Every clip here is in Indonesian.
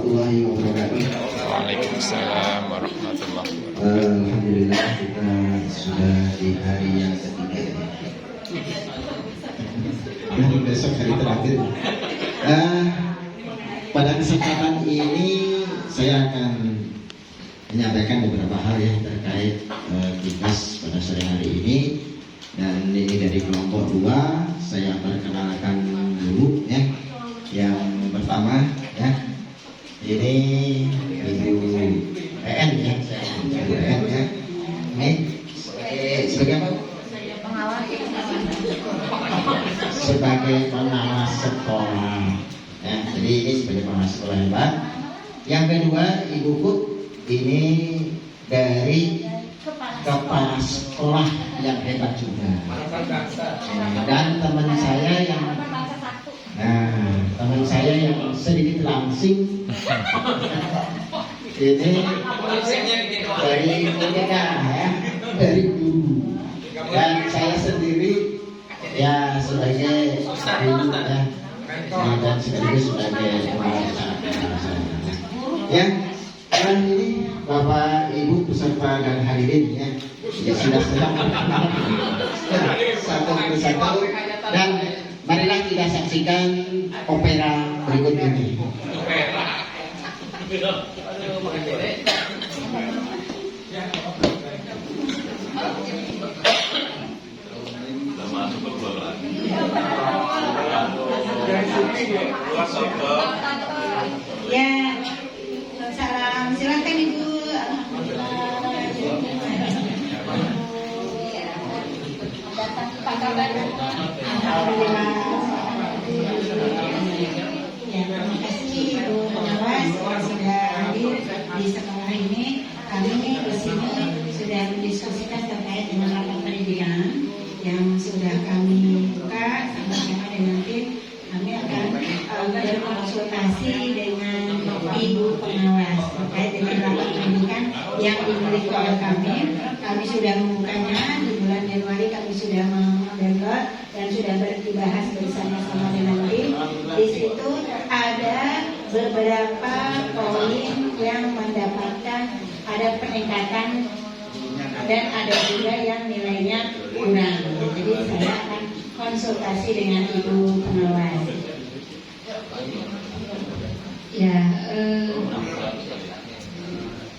warahmatullahi wabarakatuh. Waalaikumsalam warahmatullahi wabarakatuh. Alhamdulillah kita sudah di hari yang ketiga. Dan besok hari terakhir. Pada kesempatan ini saya akan menyampaikan beberapa hal yang terkait tugas pada sore hari ini. Dan ini dari kelompok 2. Saya perkenalkan dulu ya. Yang pertama ya, ini Ibu EN ya, Ibu EN ya. Ini sebagai apa? Sebagai pengawas sekolah. Ya, jadi ini sebagai pengawas sekolah ya Pak. Yang kedua Ibu Put, ini dari kepala sekolah yang hebat juga. Dan teman saya yang sedikit langsing ini dari BPK ya, dari guru. Dan saya sendiri ya sebagai guru ya, dan sekaligus sebagai kepala sekolah. Ya, dan ini Bapak Ibu peserta dan hadirin ya sudah sedang satu persatu, dan marilah kita saksikan opera berikut ini. Ya, salam, silakan Ibu. Alhamdulillah. Ya, terima kasih Ibu pengawas sudah hadir di sekolah ini. Kami di sini sudah mendiskusikan terkait dengan rapat pendidikan yang sudah kami buka sama-sama dengan tim. Kami akan berkonsultasi dengan Ibu pengawas terkait dengan rapat pendidikan yang dimiliki oleh kami. Kami sudah membukanya di bulan Januari, kami sudah mendownload dan sudah dibahas bersama-sama dengan tim. Di situ ada beberapa poin yang mendapatkan ada peningkatan dan ada juga yang nilainya kurang. Jadi saya akan konsultasi dengan Ibu pengawas. Ya,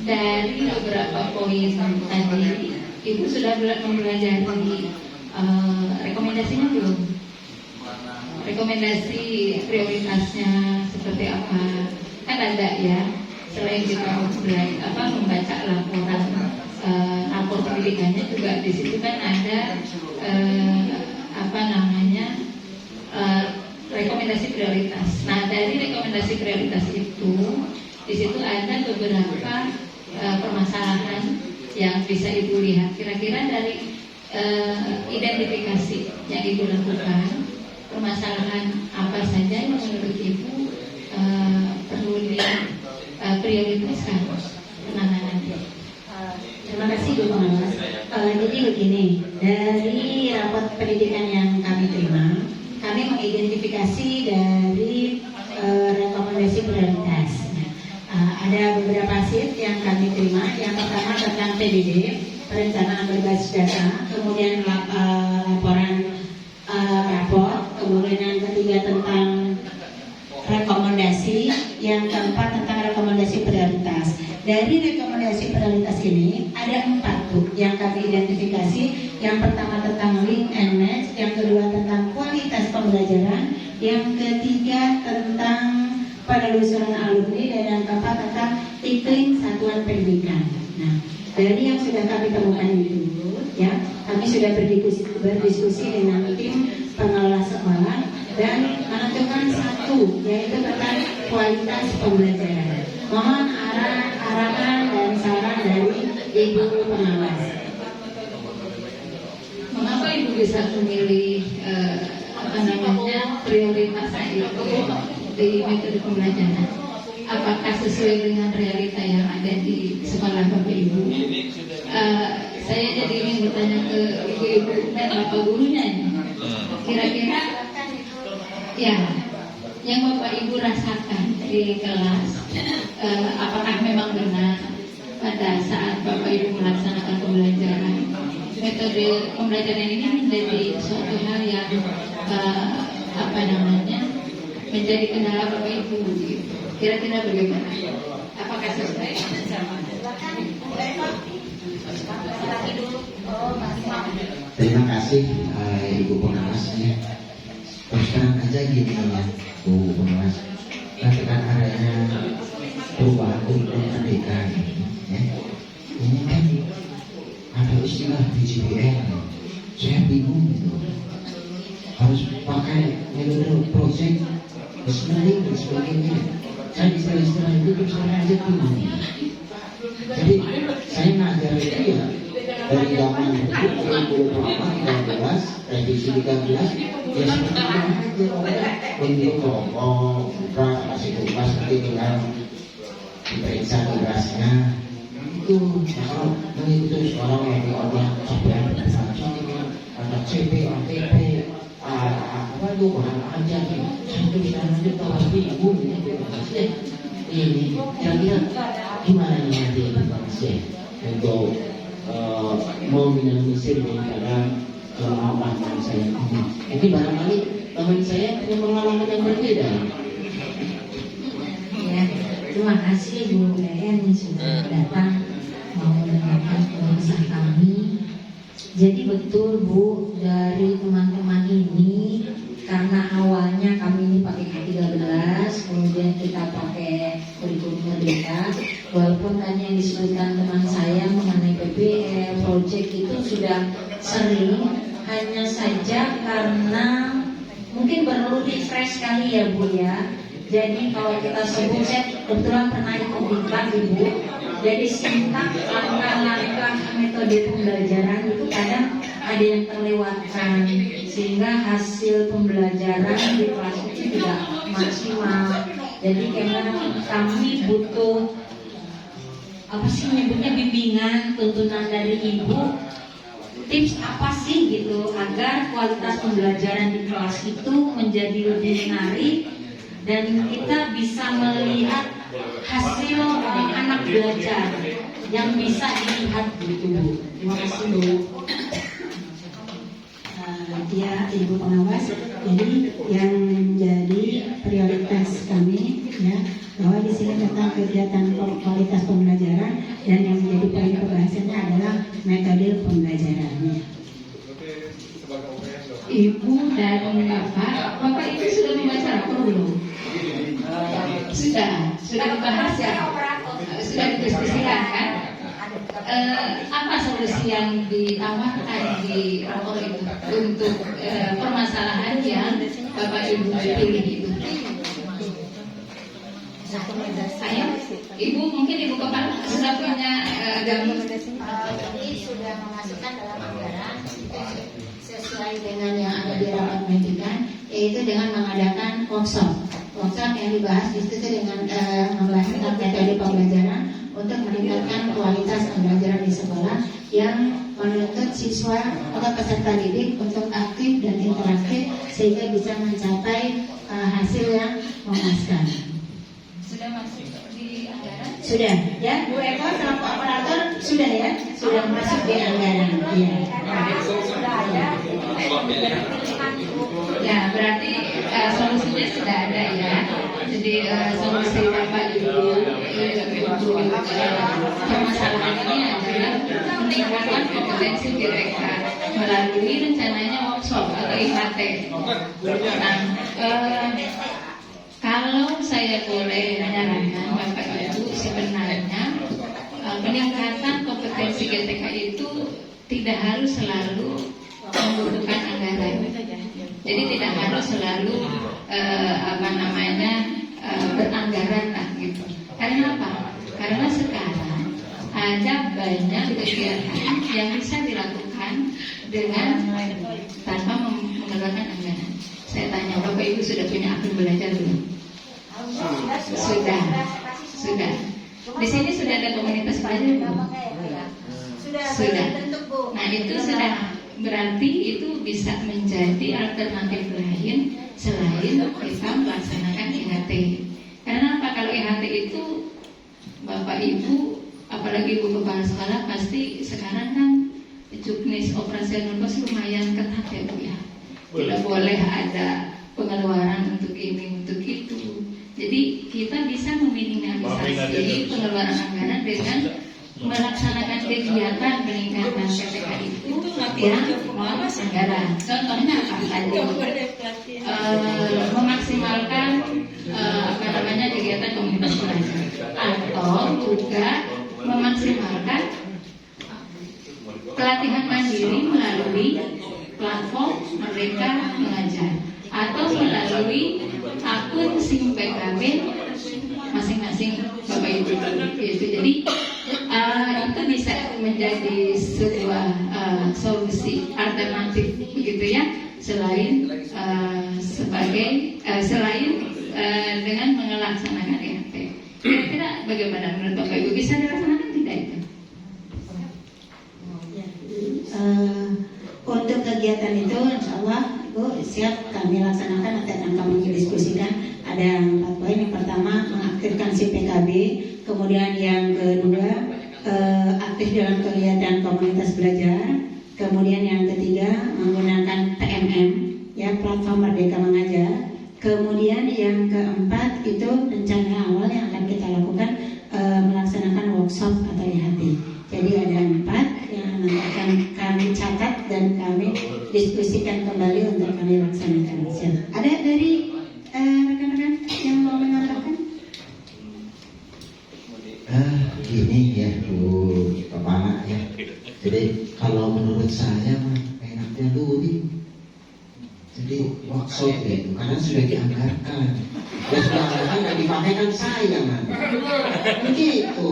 dari beberapa poin tadi, Ibu sudah mempelajari rekomendasinya belum? Rekomendasi prioritasnya seperti apa? Kan ada ya, selain kita membaca laporan rapor pendidikannya juga di situ kan ada rekomendasi prioritas. Nah, dari rekomendasi prioritas itu di situ ada beberapa permasalahan yang bisa Ibu lihat. Kira-kira dari identifikasi yang Ibu lakukan, permasalahan apa saja yang menurut Ibu perlu diprioritaskan penanganannya? Terima kasih Ibu pengawas. Jadi begini, dari rapat pendidikan yang kami terima, kami mengidentifikasi dari rekomendasi prioritas. Ada beberapa sheet yang kami terima. Yang pertama tentang PDD, perencanaan berbasis data, kemudian laporan rapor, kemudian yang ketiga tentang rekomendasi, yang keempat tentang rekomendasi prioritas. Dari rekomendasi prioritas ini ada 4 yang kami identifikasi. Yang pertama tentang link and match, yang kedua tentang kualitas pembelajaran, yang ketiga tentang penelusuran alumni, dan yang keempat tentang iklim satuan pendidikan. Nah, dari yang sudah kami temukan itu, ya, kami sudah berdiskusi dengan tim pengelola sekolah dan menentukan satu, yaitu tentang kualitas pembelajaran. Mohon arahan dan saran dari Ibu pengawas. Mengapa Ibu bisa memilih prioritas itu di metode pembelajaran? Apakah sesuai dengan realita yang ada di sekolah Bapak Ibu? Saya jadi ingin bertanya ke ibu-ibu dan bapak gurunya. Kira-kira ya yang Bapak Ibu rasakan di kelas, apakah memang benar pada saat Bapak Ibu melaksanakan pembelajaran, metode pembelajaran ini menjadi suatu hal yang menjadi kendala Bapak Ibu gitu. Kira-kira bagaimana? Apakah sesuai? Terima kasih Ibu Pengawasnya. Terus terang aja gini ya, Bu Pengawas. Katakan adanya perubahan kurikulum pendidikan, ya. Ini kan ada istilah DJPN. Saya bingung gitu. Harus pakai metode project, listening dan sebagainya. Saya istilah-istilah itu terus terang aja bingung. Jadi saya ngajar itu ya dari zaman 2018, revisi 13, ya seperti itu aja. Untuk kelompok, kasih tugas, nanti tinggal diperiksa tugasnya. Itu kalau mengikuti sekolah yang orang sampai ada CP, ATP, apa itu bahan aja satu setengah juta pasti ibu ini kira-kira gimana nanti Mas untuk meminimalisir daripada kemampuan saya ini. Jadi barangkali teman saya punya pengalaman yang berbeda. Ya, terima kasih Bu BN sudah datang mau mendengarkan keluhan kami. Jadi betul Bu, dari teman-teman ini karena awalnya kami ini pakai K13, kemudian kita pakai kurikulum merdeka. Walaupun tadi yang disebutkan teman saya mengenai PPL, project itu sudah sering, hanya saja karena mungkin perlu di-fresh sekali ya Bu ya. Jadi kalau kita sebut, saya kebetulan pernah ikut diklat Ibu. Jadi singkat langkah-langkah metode pembelajaran itu kadang ada yang terlewatkan, sehingga hasil pembelajaran di kelas itu tidak maksimal. Jadi kami butuh apa sih menyebutnya bimbingan, tuntunan dari Ibu, tips apa sih gitu agar kualitas pembelajaran di kelas itu menjadi lebih menarik dan kita bisa melihat hasil anak belajar yang bisa dilihat gitu. Terima kasih Bu. Ya Ibu Pengawas, jadi yang menjadi prioritas kami ya bahwa di sini tentang kegiatan kualitas pembelajaran dan yang menjadi poin pembahasannya adalah metode pembelajarannya. Ibu dan Bapak itu sudah membaca rapor belum? Sudah dibahas ya? Sudah didiskusikan kan? Apa solusi yang ditawarkan di rapor itu untuk permasalahan yang Bapak Ibu pilih itu? Saya, Ibu mungkin Ibu Kepala sudah punya Ini sudah memasukkan dalam anggaran sesuai dengan yang ada di rapat pendidikan, yaitu dengan mengadakan workshop yang dibahas di situ dengan membahas tentang metode pembelajaran untuk meningkatkan kualitas pembelajaran di sekolah yang menuntut siswa atau peserta didik untuk aktif dan interaktif sehingga bisa mencapai hasil yang memuaskan. sudah masuk di anggaran? Sudah ya, Bu Eko selaku operator sudah ya, sudah masuk di anggaran. Iya. Ya, berarti solusinya sudah ada ya. Jadi solusi Bapak Ibu permasalahan ini adalah meningkatkan kompetensi mereka melalui rencananya workshop atau IHT. Nah, kalau saya boleh menyarankan Bapak Ibu, sebenarnya peningkatan kompetensi GTK itu tidak harus selalu membutuhkan anggaran. Jadi tidak harus selalu beranggaran lah gitu. Karena apa? Karena sekarang ada banyak kegiatan yang bisa dilakukan dengan tanpa mengeluarkan anggaran. Saya tanya, Bapak Ibu sudah punya akun belajar belum? Sudah. Di sini sudah ada komunitas belajar belum? Sudah. Nah itu sudah berarti itu bisa menjadi alternatif lain selain kita melaksanakan IHT. Karena apa? Kalau IHT itu Bapak Ibu, apalagi Ibu Kepala Sekolah, pasti sekarang kan juknis operasional kos lumayan ketat ya Bu ya. Tidak boleh ada pengeluaran untuk ini, untuk itu. Jadi kita bisa meminimalisasi pengeluaran anggaran dengan melaksanakan kegiatan peningkatan PPK itu yang non anggaran. Contohnya apa tadi? Memaksimalkan kegiatan komunitas belajar, atau juga memaksimalkan pelatihan mandiri melalui platform Merdeka Mengajar atau melalui akun SIM PKB masing-masing Bapak Ibu gitu. Jadi itu bisa menjadi sebuah solusi alternatif begitu ya, selain dengan melaksanakan EHT. Kira-kira bagaimana menurut Bapak Ibu, bisa dilaksanakan tidak itu? Untuk kegiatan itu insya Allah Ibu siap kami laksanakan, nanti akan kami diskusikan. Ada 4 poin. Yang pertama, mengaktifkan si PKB. Kemudian yang kedua, aktif dalam kegiatan komunitas belajar. Kemudian yang ketiga, menggunakan PMM, ya, platform Merdeka Mengajar. Kemudian yang keempat itu rencana awal yang akan kita lakukan, melaksanakan workshop atau IHT. Jadi ada 4 yang nanti akan kami catat dan kami diskusikan kembali untuk kami laksanakan. Ada dari rekan-rekan yang mau menambahkan? Gini ya Bu Kepala ya. Jadi kalau menurut saya mah enaknya luring. Jadi workshop itu karena sudah dianggarkan. Ya sudah dianggarkan dan dipakai kan saya kan. Begitu.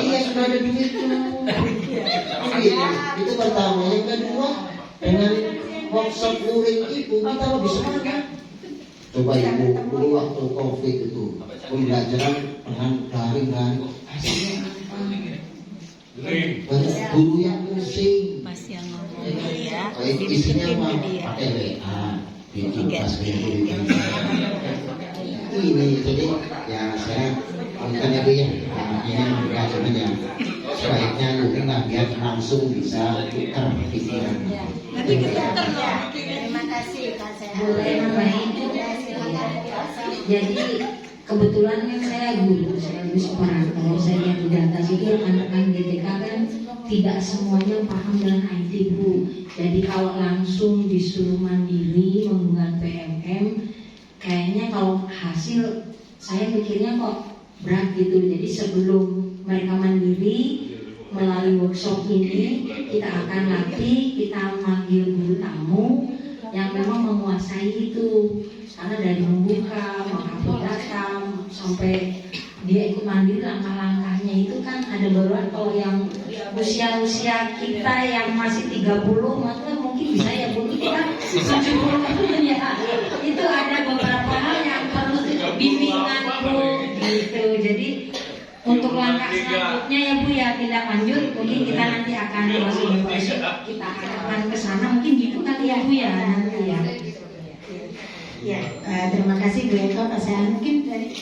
Iya sudah ada duit tuh. Itu pertama. Yang kedua, dengan workshop luring itu kita lebih semangat. Coba Ibu dulu waktu COVID itu pembelajaran dengan daring hasilnya apa? Banyak guru yang pusing. Isinya apa? Pakai WA, bikin pas ini. Jadi ya saya bukan itu ya, ini berkaitan aja. Sebaiknya luring lah biar langsung bisa tukar pikiran. Terima kasih Kak Sehat. Boleh nambahin? Jadi kebetulan kan saya guru separator, saya lihat di data itu rekan-rekan GTK kan tidak semuanya paham dengan IT Bu. Jadi kalau langsung disuruh mandiri menggunakan PMM, kayaknya kalau hasil saya mikirnya kok berat gitu. Jadi sebelum mereka mandiri melalui workshop ini, kita akan latih, kita manggil guru tamu yang memang menguasai itu. Karena dari membuka, mengupload data, sampai dia ikut mandiri, langkah-langkahnya itu kan ada beberapa. Kalau yang usia-usia kita yang masih 30, maksudnya mungkin bisa ya Bu, kita 70 ya. Itu ada beberapa hal yang perlu bimbingan Bu gitu. Jadi untuk langkah selanjutnya ya Bu ya, tindak lanjut mungkin kita nanti akan kita akan ke sana, mungkin gitu kali ya Bu ya nanti ya. Ya, terima kasih Bu Eko. Pak Sehat mungkin dari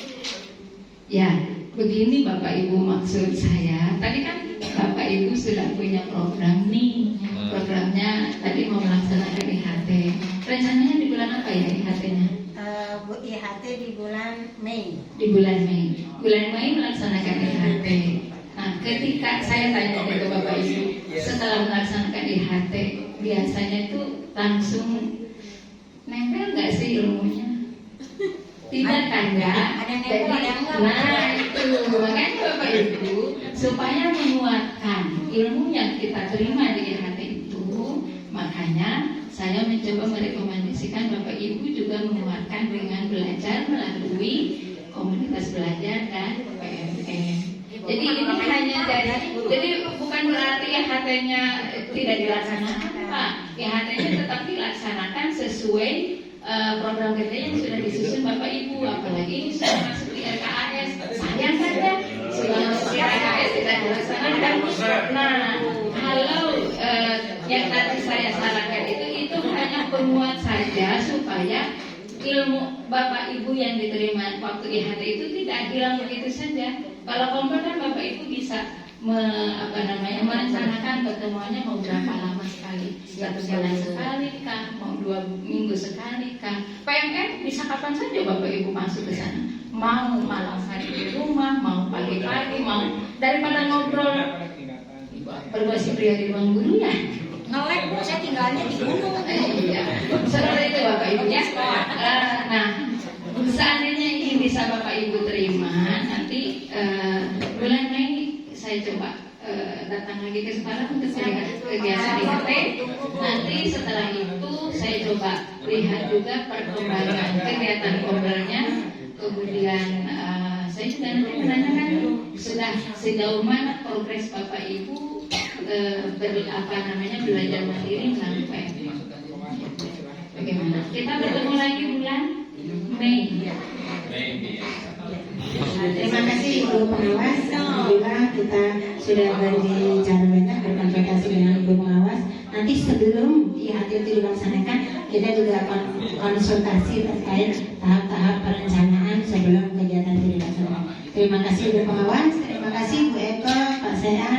Ya, begini Bapak Ibu maksud saya. Tadi kan Bapak Ibu sudah punya program nih. Programnya tadi mau melaksanakan IHT. Rencananya di bulan apa ya IHT-nya? Bu IHT di bulan Mei. Di bulan Mei. Bulan Mei melaksanakan IHT. Nah, ketika saya tanya ke Bapak Ibu, setelah melaksanakan IHT, biasanya itu langsung nempel nggak sih ilmunya? Tidak kan ya? Jadi, nah itu makanya Bapak Ibu supaya menguatkan ilmu yang kita terima di IHT itu, makanya saya mencoba merekomendasikan Bapak Ibu juga menguatkan dengan belajar melalui komunitas belajar dan PMM. Jadi ini hanya jadi bukan berarti IHT-nya tidak dilaksanakan Pak. IHT-nya tetap dilaksanakan sesuai program kerja yang sudah disusun Bapak Ibu. Apalagi ini sudah masuk di RKAS. Sayang saja sudah masuk di RKAS tidak dilaksanakan. Nah, kalau yang tadi saya sarankan itu hanya penguat saja supaya ilmu Bapak Ibu yang diterima waktu IHT itu tidak hilang begitu saja. Kalau kompor kan Bapak Ibu bisa merencanakan pertemuannya mau berapa lama sekali, 1 bulan sekali kah, mau 2 minggu sekali kah. PMR bisa kapan saja Bapak Ibu masuk ke sana, mau malam hari di rumah, mau pagi-pagi, mau daripada ngobrol bergosip pria di ruang guru ya. Ngelek Bu, saya tinggalnya di gunung. Iya, seperti itu Bapak Ibu ya. Nah, seandainya ini bisa Bapak Ibu terima, nanti bulan Mei saya coba datang lagi ke sekolah untuk melihat kegiatan IHT. Nanti setelah itu saya coba lihat juga perkembangan kegiatan kompornya. Kemudian saya juga nanti menanyakan sudah sejauh mana progres Bapak Ibu belajar mandiri melalui PMR. Bagaimana? Kita bertemu lagi bulan Mei. Terima kasih Ibu Pengawas. Alhamdulillah kita sudah berbicara banyak, berkonsultasi dengan Ibu Pengawas. Nanti sebelum IHT itu dilaksanakan, kita juga akan konsultasi terkait tahap-tahap perencanaan sebelum kegiatan itu dilaksanakan. Terima kasih Ibu Pengawas, terima kasih Bu Eko, Pak Sean,